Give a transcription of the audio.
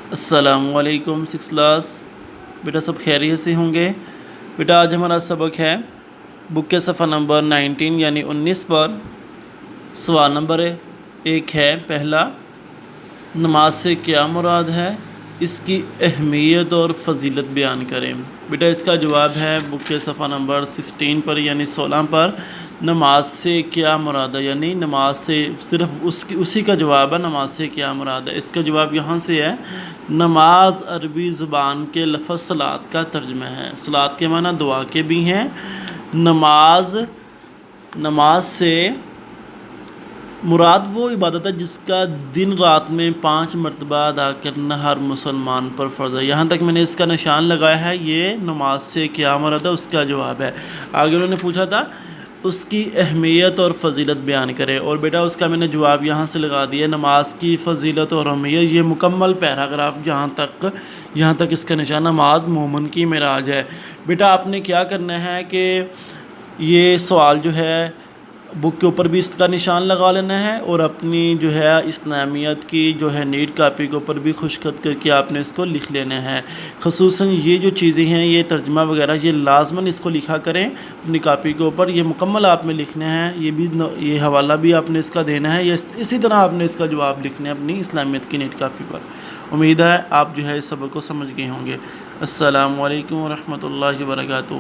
السلام علیکم six class بیٹا، سب خیریت سے ہوں گے؟ بیٹا آج ہمارا سبق ہے بک کے صفحہ نمبر 19 یعنی 19 پر سوال نمبر ایک ہے پہلا، نماز سے کیا مراد ہے؟ اس کی اہمیت اور فضیلت بیان کریں۔ بیٹا اس کا جواب ہے بک کے صفحہ نمبر 16 پر یعنی 16 پر، نماز سے کیا مراد ہے، یعنی نماز سے صرف اسی کا جواب ہے، نماز سے کیا مراد ہے۔ اس کا جواب یہاں سے ہے، نماز عربی زبان کے لفظ صلاۃ کا ترجمہ ہے۔ صلاۃ کے معنی دعا کے بھی ہیں۔ نماز سے مراد وہ عبادت ہے جس کا دن رات میں 5 مرتبہ ادا کرنا ہر مسلمان پر فرض ہے۔ یہاں تک میں نے اس کا نشان لگایا ہے، یہ نماز سے کیا مراد ہے اس کا جواب ہے۔ آگے انہوں نے پوچھا تھا اس کی اہمیت اور فضیلت بیان کرے، اور بیٹا اس کا میں نے جواب یہاں سے لگا دیا، نماز کی فضیلت اور اہمیت۔ یہ مکمل پیراگراف یہاں تک اس کا نشان، نماز مومن کی معراج ہے۔ بیٹا آپ نے کیا کرنا ہے کہ یہ سوال جو ہے بک کے اوپر بھی اس کا نشان لگا لینا ہے، اور اپنی جو ہے اسلامیت کی جو ہے نیٹ کاپی کے اوپر بھی خشخط کر کے آپ نے اس کو لکھ لینا ہے۔ خصوصاً یہ جو چیزیں ہیں، یہ ترجمہ وغیرہ، یہ لازماً اس کو لکھا کریں اپنی کاپی کے اوپر، یہ مکمل آپ نے لکھنا ہے۔ یہ حوالہ بھی آپ نے اس کا دینا ہے، اسی طرح آپ نے اس کا جواب لکھنا ہے اپنی اسلامیت کی نیٹ کاپی پر۔ امید ہے آپ جو ہے اس سبق کو سمجھ گئے ہوں گے۔ السلام علیکم ورحمۃ اللہ وبرکاتہ۔